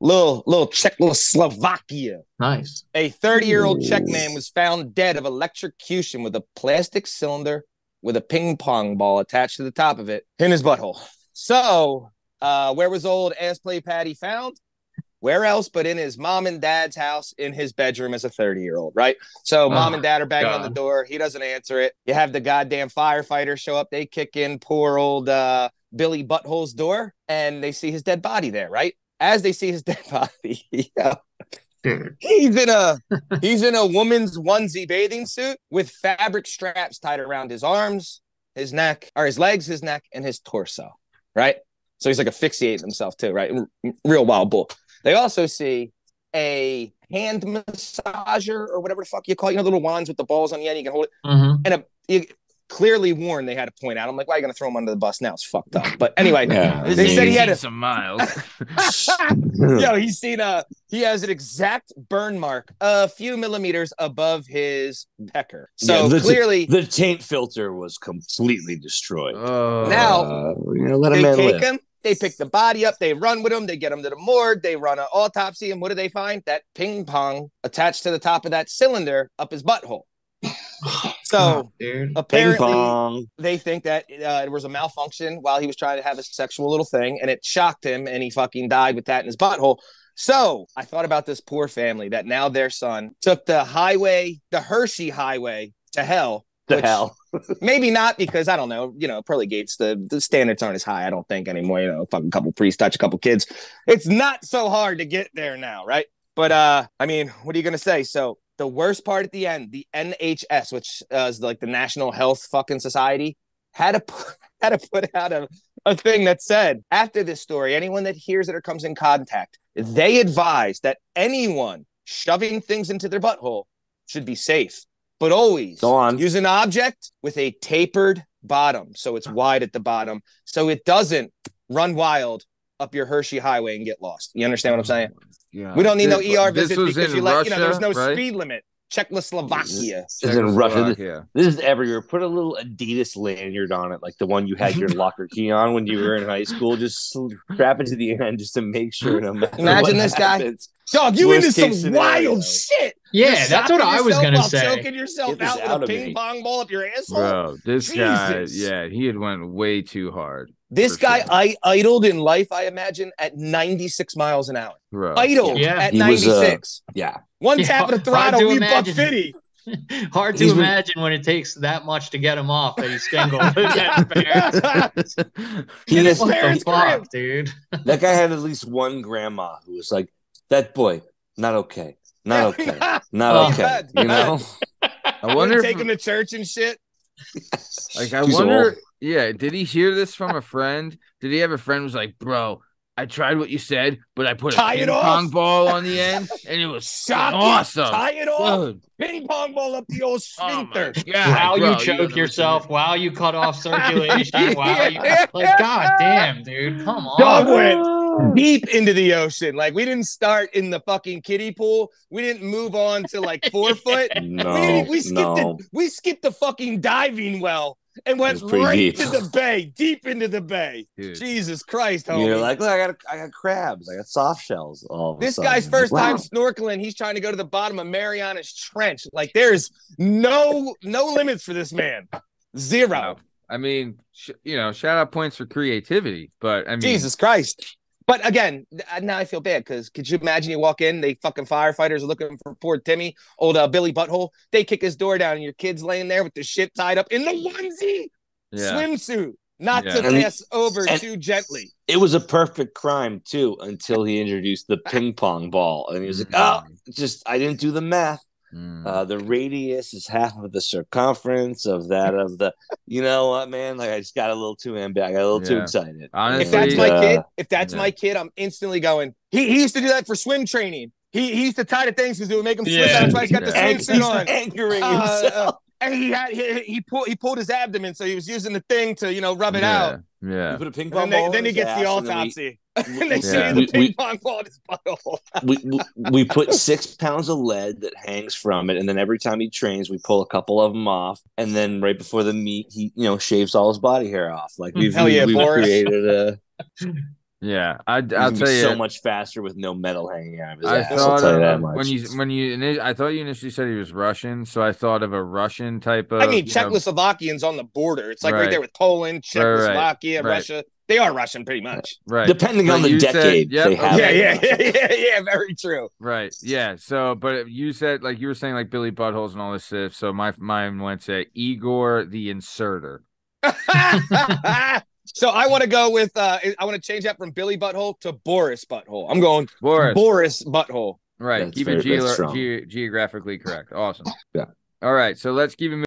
little Czechoslovakia. Nice. A 30-year-old Czech man was found dead of electrocution with a plastic cylinder with a ping pong ball attached to the top of it in his butthole. So, where was old ass play Patty found? Where else but in his mom and dad's house in his bedroom as a 30-year-old, right? So mom and dad are banging on the door. He doesn't answer it. You have the goddamn firefighters show up. They kick in poor old Billy Butthole's door, and they see his dead body there, right? As they see his dead body, he's in a woman's onesie bathing suit with fabric straps tied around his arms, his neck, or his legs, his neck, and his torso, right? So he's like asphyxiating himself too, right? Real wild bull. They also see a hand massager or whatever the fuck you call it, the little wands with the balls on the end, you can hold it. And you clearly warned they had to point out. I'm like, why are you going to throw him under the bus now? It's fucked up. But anyway, they said he had some miles. He has an exact burn mark a few millimeters above his pecker. So clearly the taint filter was completely destroyed. Now let they him take him. They pick the body up. They run with him. They get him to the morgue. They run an autopsy. And what do they find? That ping pong attached to the top of that cylinder up his butthole. So apparently they think that it was a malfunction while he was trying to have a sexual little thing. And it shocked him. And he fucking died with that in his butthole. So I thought about this poor family that now their son took the Hershey highway to hell. Maybe not, because I don't know, pearly gates, the standards aren't as high, I don't think, anymore. Fucking couple priests touch a couple kids. It's not so hard to get there now, right? But what are you gonna say? So the worst part at the end, the NHS, which is like the National Health fucking Society, had to put out a thing that said, after this story, anyone that hears it or comes in contact, they advise that anyone shoving things into their butthole should be safe. But always use an object with a tapered bottom, so it's wide at the bottom, so it doesn't run wild up your Hershey highway and get lost. You understand what I'm saying? Yeah. We don't need no ER visit because there's no right? speed limit. Czechoslovakia. This is in Russia. This is everywhere. Put a little Adidas lanyard on it, like the one you had your locker key on when you were in high school. Just strap it to the end just to make sure. No matter Imagine this happens, guy. Dog, you into some wild shit. Yeah, that's what I was going to say. Choking yourself out with a ping pong ball up your asshole. Bro, this guy, he had went way too hard. This guy, I idled in life, I imagine, at 96 miles an hour. Bro. Idled at 96. One tap of the throttle, we buck 50. Hard to imagine when it takes that much to get him off that he's single. Dude. That guy had at least one grandma who was like, that boy, not okay. Not okay. Not okay. I wonder if take him to church and shit. Like, I wonder, did he hear this from a friend? Did he have a friend who was like, bro, I tried what you said, but I put a ping pong ball on the end, and it was awesome. Tie it off. Ping pong ball up the old sphincter. While you choke yourself, while you cut off circulation, god damn, dude, come on. Dog went deep into the ocean. Like, we didn't start in the fucking kiddie pool. We didn't move on to like 4 foot. We skipped the fucking diving well. And went right deep to the bay, deep into the bay. Dude. Jesus Christ, homie. You're like, look, I got crabs. I got soft shells. This guy's first time snorkeling. He's trying to go to the bottom of Mariana's Trench. Like, there's no limits for this man. Zero. I mean, shout out points for creativity. But, I mean. Jesus Christ. But again, now I feel bad because could you imagine you walk in, they fucking firefighters are looking for poor Timmy, old Billy Butthole. They kick his door down and your kid's laying there with the shit tied up in the onesie swimsuit, not to pass over too gently. It was a perfect crime, too, until he introduced the ping pong ball. And he was like, I didn't do the math. The radius is half of the circumference of the, you know what, man? Like, I just got a little too I got a little too excited. Honestly, if that's my kid, I'm instantly going. He used to do that for swim training. He used to tie the things because it would make him swim. That's why he's got the swimsuit on, anchoring himself. And he pulled his abdomen, so he was using the thing to rub it out. Yeah, you put a ping pong ball. Then he gets the autopsy. And they see the ping pong ball in his butthole. we put 6 pounds of lead that hangs from it, and then every time he trains, we pull a couple of them off, and then right before the meet, he shaves all his body hair off. Like we've created a. Yeah, I'll tell you, so much faster with no metal hanging out of his ass. I'll tell you that much. I thought you initially said he was Russian, so I thought of a Russian type of. I mean, Czechoslovakian's on the border. It's like right there with Poland, Czechoslovakia, Russia. They are Russian, pretty much. Right. Depending on the decade. Yeah. Very true. Right. Yeah. So, but you said, like, you were saying, like, Billy Buttholes and all this stuff. So my mind went to Igor the Inserter. So I want to go with, I want to change that from Billy Butthole to Boris Butthole. I'm going Boris Butthole. Right. Keep it geographically correct. Awesome. Yeah. All right. So let's keep it moving.